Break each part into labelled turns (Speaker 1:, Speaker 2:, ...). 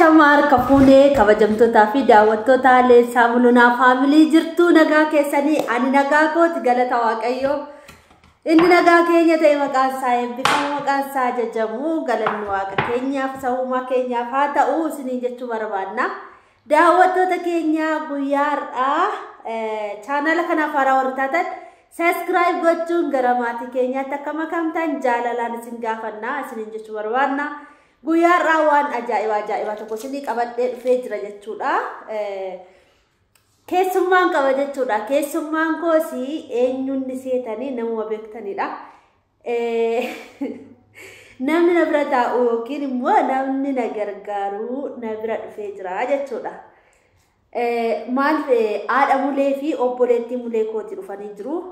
Speaker 1: Shamar Kapune, Kavajamto Tafi, Dawato Tale, Samuluna family, Jirtu Nagake Sani, Aninagako, Galatawakayo. In Naga Kenya, Taimaka, Bimaka, Jamu, Galanwaka, Kenya, Sauma Kenya, Fata, Usini to Maravana. Dawato the Kenya, Guyar, channel Kanafara or Tatat. Subscribe go to Garamati Kenya, Takamakamtan, Jalalan Singafana, Sininja to Maravana. Guyar rawan ajaiba tokko sini qabadde dhufee jira jechuudha. Keessummaan qaba jechuudha. Keessummaan koosi eenyuun seetanii nama beektanidha. Namni na bira taa'u yookiin immoo namni na gargaaru na bira dhufee jira jechuudha. Maal haadha mulee fi obboleettii mulee kooti dhufanii jiru.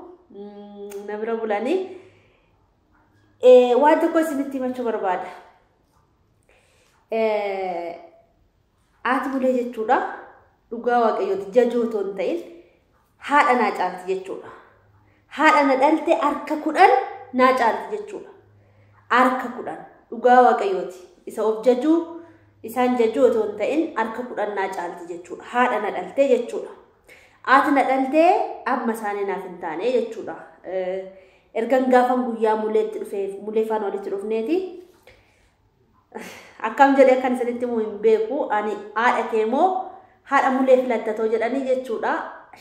Speaker 1: Na bira bulanii waan tokko isinitti himachuu barbaada. Ati mulee jechuudha dhugaa waaqayyooti jajooto hin ta'in haadha naa caalti jechuudha. Haadha na dhalte harka 10 naa caalti jechuudha. Harka 10 dhugaa waaqayyooti isa of jajuu isaan jajooto hin ta'in harka 10 naa caalti jechuudha. Haadha na dhalte jechuudha. Ati na dhalte amma isaanii naaf hin taane jechuudha. Ergan gaafan guyyaa muleetti dhufee mulee faana walitti dhufneeti. Akkam jedhee kan isinitti hin beeku ani haadha keemoo haadha mulee filattatoo jedhanii jechuudha.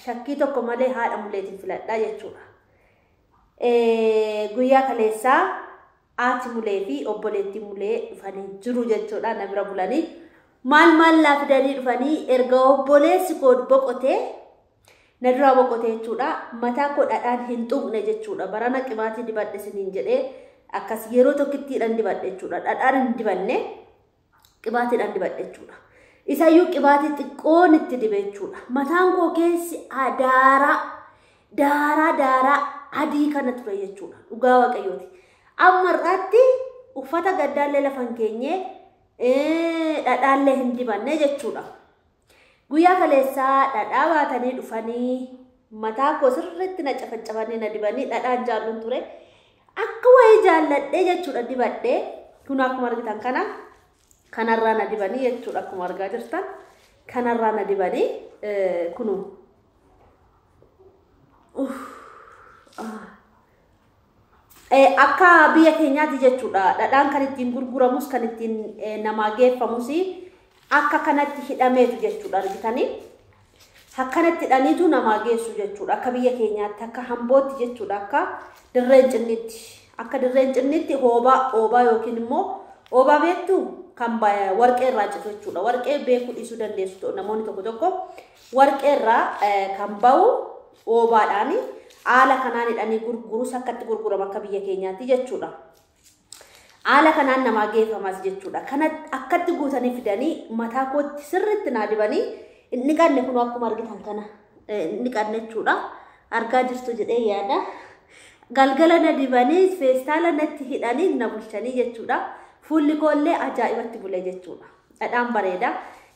Speaker 1: Shakkii tokko malee haadha muleetiin filadhaa jechuudha. Guyyaa kaleessaa ati mulee fi obboleettii mulee dhufanii jiru jechuudha. Na bira bulanii maal laafidanii dhufanii erga obboleessi koo boqotee na dura boqotee jechuudha. Mataa koo dhadhaan hin tuqne jechuudha. Barana qibaatii dibadhe siniin jedhee akkas yeroo tokkittiidhaan dibadhe jechuudha. Dhadhaan hin dibanne qibaatiidhaan dibadhe jechuudha. Isayyuu qibaatii xiqqoon itti dibe jechuudha. Mataan koo keessi daara adii kana ture jechuudha. Dhugaa waaqayyooti. Amma irratti uffata gaddaallee lafan keenye dhadhaallee hin dibanne jechuudha. Guyyaa kaleessaa dhadhaa baatanii dhufanii mataa koo sirriitti na cafacafanii na dibanii dhadhaan jaalluun ture. Akka wayii jaalladhee jechuudha dibadhee kun akkuma argitan kanarraa na dibanii jechuudha akkuma argaa jirtan kanarraa na dibanii kunu akka biyya keenyaatti jechuudha dhadhaan kan ittiin gurguramus kan ittiin namaa geeffamus akka kanatti hidhameetu jechuudha argitanii akkanatti hidhaniitu namaa geessu jechuudha akka biyya keenyaatti akka hambootti jechuudha akka dirreen cinnitti hoobaa yookiin immoo hoobaa beektu kan warqee irraa citu jechuudha. Warqee beekuu dhiisuu dandeessu namoonni tokko warqee irraa kan bahu hoobaadhaan haala kanaan hidhanii gurgurus akkatti gurgurama akka biyya keenyaatti jechuudha. Haala kanaan namaa geeffamas jechuudha. Kana akkatti guutanii fidanii mataa kootti sirriitti naa dibanii inni qanne kun akkuma argitan kana inni qanne jechuudha. Argaa jirtu jedhee yaada. Galgala na dibanii feestaala natti hidhanii na bulchanii jechuudha. Fuulli koollee ajaa'ibatti bule jechuudha. Dhadhaan bareeda.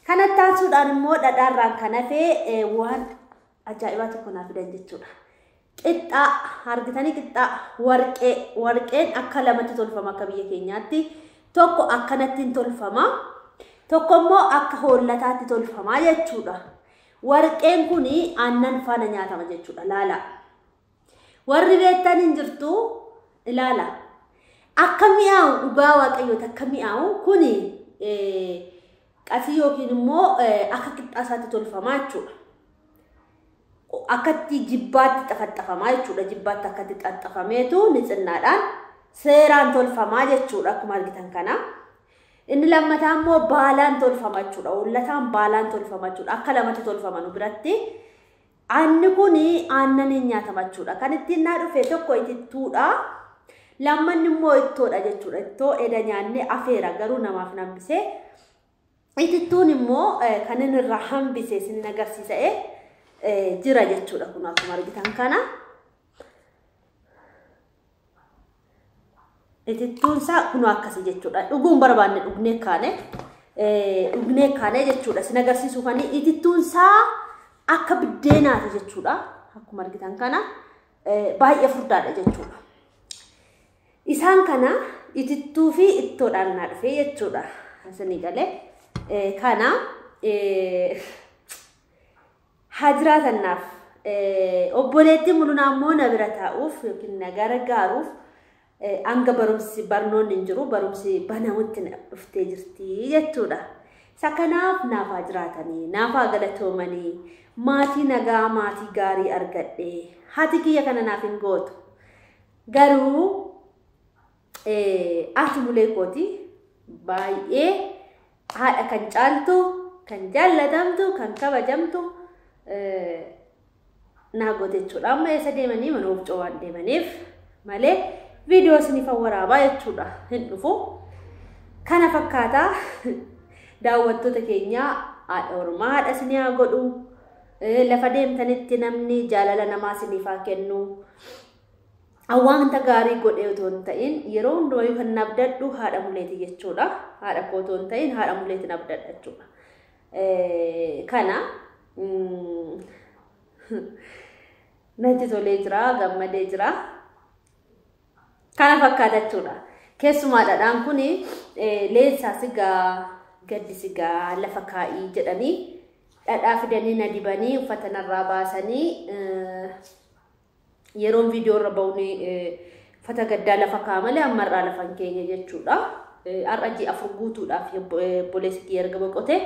Speaker 1: Kana taasisuudhaan immoo dhadhaarraan kan hafee waan ajaa'ibaa tokko naaf fidan jechuudha. Qixxaa argitanii qixxaa warqeen akka lamatti tolfama akka biyya keenyaatti. Tokko akkanatti hin tolfama. Tokko immoo akka hollataatti tolfama jechuudha. Warqeen kuni aannan faana nyaatama jechuudha. Laala. Warri beektan hin jirtu ilaala. Akka mi'aawu dhugaa waaqayyoota akka mi'aawu kuni qasii yookiin immoo akka qixxaasaatti tolfamaa jechuudha. Akkatti jibbaatti xafaxafamaa jechuudha. Jibbaatti akkatti xaxafameetu nitsinnaadhaan seeraan tolfamaa jechuudha akkuma argitan kana. Inni lammataa immoo baalaan tolfama jechuudha. Hollataan baalaan tolfama jechuudha. Akka lamatti tolfaman biratti. Aanni kuni aannan hin nyaatama jechuudha. Kan ittiin naa dhufe tokko itittuudha. Lammanni immoo ittoodha jechuudha. Ittoo eda nyaanne afeera garuu namaaf hambisee. Itittuun immoo kan inni irraa hambisee sin agarsiisa'ee jira jechuudha. Kun akkuma argitan kana. Itittuun isaa kun akkasii jechuudha. Dhuguun barbaanne dhugnee kaane jechuudha. Sin agarsiisuufanii itittuun isaa akka biddeenaati jechuudha. Akkuma argitan kana baay'ee furdaadha jechuudha. Isaan kana itittuu fi ittoodhaan naa dhufe jechuudha. Asanii galee kana hajiraatanaaf obboleetti mul'una ammoo na bira taa'uuf yookiin na gargaaruuf anga barumsi barnoonni hin jiru barumsi banamutti dhuftee jirti jechuudha. Sakanaaf naaf hajiraatanii naaf galatoomanii maatii nagaa maatii gaarii argadhe haati kiyya kana naaf hin gootu garuu ati mulee kooti baay'ee haadha kan caaltu kan jaallatamtu kan kabajamtu naa goote jechuudha. Amma eessa deemanii mana ofcoo waan deemaniif malee viidiyoo isiniif waraabaa jechuudha hin dhufu. Kana fakkaataa daawwattoota keenya haadha ormaa haadha isinii haa godhu lafa deemtanitti namni jaalala namaa isiniif haa kennu. Awwaanta gaarii godhee otoo hin ta'in yeroo hundumaa kan nabdadhu haadha muleeti jechuudha. Haadha koo otoo hin ta'in haadha muleeti nabdadha jechuudha. Kana natti tolee jira gammadee jira. Kana fakkaata jechuudha. Keessumaa dhadhaan kun leensaa sigaa gaddi sigaa lafa kaa'ii jedhanii dhadhaa fidanii na dibanii uffata narraa baasanii yeroon viidiyoo irra ba'uun uffata gaddaa lafa kaa'aa malee ammarraa lafa hin keenye jechuudha. Har'a ji'a afur guutuudhaaf obboleessi erga boqote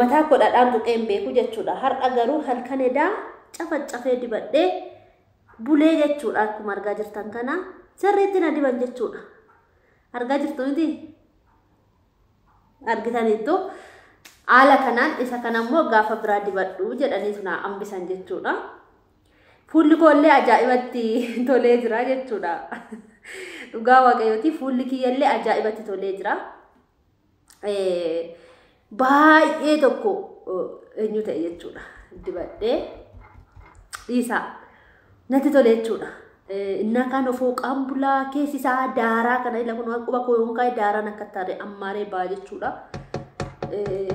Speaker 1: mataa koo dhadhaan tuqee hin beeku jechuudha. Har'a garuu halkan edaa cafacafee dibadhee bulee jechuudha. Akkuma argaa jirtan kana sirriitti na diban jechuudha. Argaa jirtu miti? Argitaniittu haala kanaan isa kanammoo gaafa biraa dibadhu jedhanii na hambisan jechuudha. Fuulli koollee ajaa'ibatti tolee jira jechuudha. Dhugaa waaqayyooti fuulli kiyyallee ajaa'ibatti tolee jira. Baay'ee tokko eenyu ta'e jechuudha. Dibadhee dhiisaa natti tolee jechuudha. Innaa kan ofoo qaambulaa keessi isaa daaraa kana ila kun quba koo yookaan daaraan akka taate ammaaree baa jechuudha.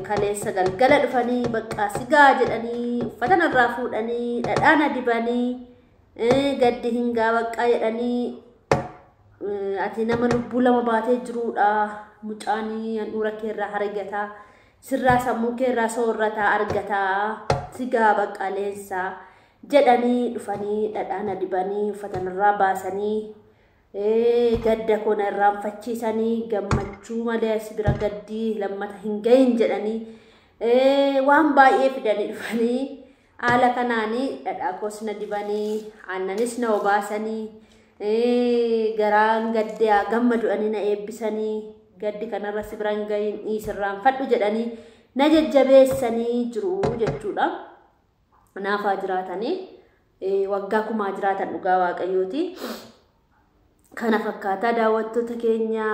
Speaker 1: Kaleessa galgala dhufanii bakka sigaa jedhanii uffata narraa fuudhanii dhadhaan dibanii gaddi hingaa bakka jedhanii ati nama lubbuu lama baatee jiruudha mucaanii handhuura keerraa argataa sirraa sammuu keerraa soorrataa argataa sigaa bakka leensaa jedhanii dhufanii dhadhaan dibanii uffata narraa baasanii gadda koona irraanfachiisanii gammachuu malee sibira gaddii lammata hin gahin jedhanii waan baay'ee fidanii dhufanii haala kanaanii dhadhaa koos na dibanii aannanis na obaasanii garaan gaddaa gammadu'anii na eebbisanii gaddi kanarra sibira hin gahin dhiisirraanfadhu jedhanii na jajjabeessanii jiru jechuudha. Naafaa jiraatanii waggaa kumaa jiraatan dhugaa waaqayyooti. Kana fakkaataa daawwattoota keenya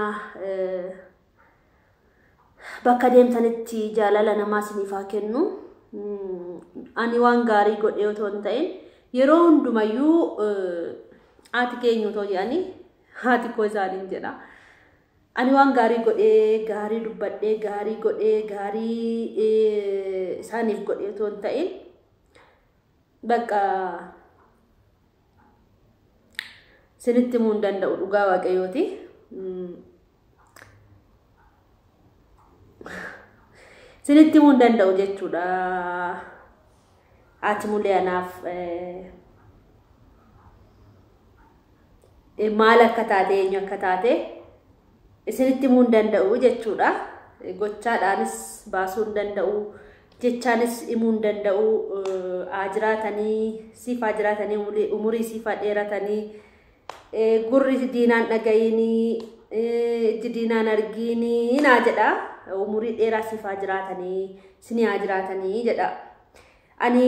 Speaker 1: bakka deemtanitti jaalala namaa isiniif haa kennu. Ani waan gaarii godhee otoo hin ta'in yeroo hundumayyuu haati keenya otoo jedhanii haati koo isaaniin jedha. Ani waan gaarii godhee gaarii dubbadhee gaarii godhee gaarii isaaniif godhee otoo hin ta'in bakka sinitti muun danda'u dhugaa waaqayyooti. Sinitti muun danda'u jechuudha. Haati mulee anaaf maal akka taate eenyu akka taate sinitti muun danda'u jechuudha. Gochaadhaanis baasuu hin danda'u. Jechaanis himuu hin danda'u. Ajiraatanii siif ajiraatanii umurii siif dheeratanii gurri diinaan dhagayinii iji diinaan arginii naa jedha. Umurii dheeraa siif ajiraatanii sinii ajiraatanii jedha. Ani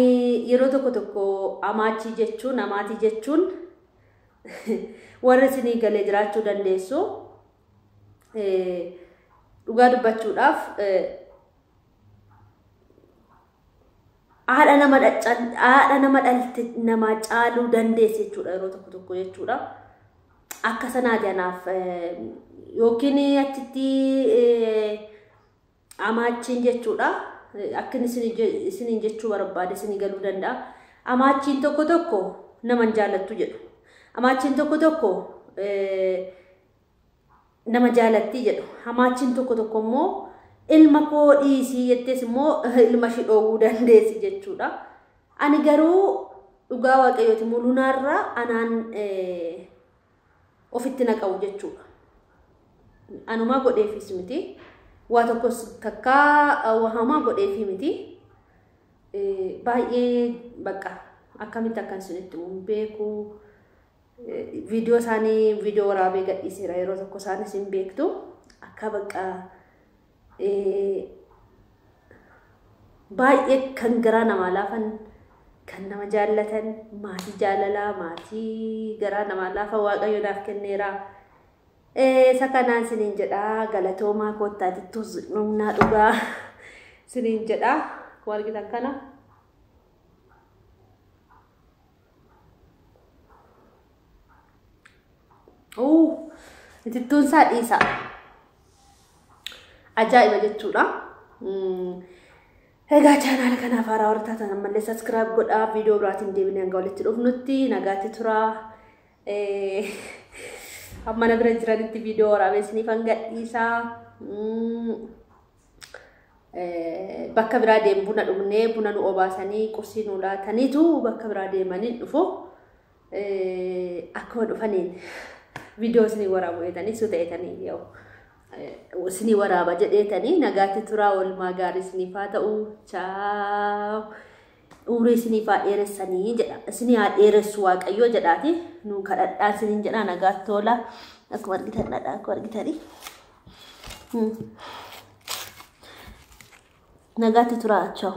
Speaker 1: yeroo tokko tokko amaachii jechuun amaatii jechuun warri sinii galee jiraachuu dandeessu. Dhugaa dubbachuudhaaf haadha nama dhalte nama caaluu dandeesse jechuudha yeroo tokko tokko jechuudha. Akka sanaa janaaf yookiin achitti amaachiin jechuudha. Akka isiniin jechuu barbaade isinii galuu danda'a. Amaachiin tokko tokko nama jaalattu jedhu. Amaachiin tokko tokko nama jaalatti jedhu. Amaachiin tokko tokko immoo ilma koo dhiisii jettees immoo ilma ishii dhoowwuu dandeessi jechuudha. Ani garuu dhugaa waaqayyooti mulunaarraa anaan ofitti naqawu jechuudha. Anumaa godheefis miti. Waa tokkos takkaa wahamaa godheefi miti. Baay'ee bakka akkamitti akkan isinitti beeku. Video isaanii video waraabee gadhiiseera yeroo tokko isaanis hin beektu. Akka bakka baay'ee kan garaa namaa laafan kan nama jaallatan maatii jaalalaa maatii garaa namaa laafan waaqayyo naaf kenneera. Sakanaan siniin jedha galatoomaa koottaatittus numnaa dhugaa siniin jedha kun argitan kana. Itittuun isaa dhiisa ajaa'iba jechuudha. Egaa channel kanaaf haaraa warra taatan ammallee subscribe godhaa. Viidiyoo biraatiin deebinee hanga walitti dhufnutti nagaatti tura. Amma na bira jiranitti viidiyoo waraabee isiniif hanga dhiisaa. Bakka biraa deemu buna dhugnee buna nu obaasanii qursii nu laataniitu bakka biraa deemanii dhufu. Akkuma dhufaniin viidiyoo isinii waraabu jedhanii su ta'etanii yoo isinii waraaba jedheetanii nagaatti tura. Oolmaa gaarii isiniif haa ta'u. Ciao. Umurii isiniif haa dheeressanii jedha. Isinii haa dheeressu waaqayyoo jedhaati. Nu kadhadhaa isiniin jedha nagaatti tola. Akkuma argitan dhadhaa akkuma argitanii. Nagaatti tura. Ciao.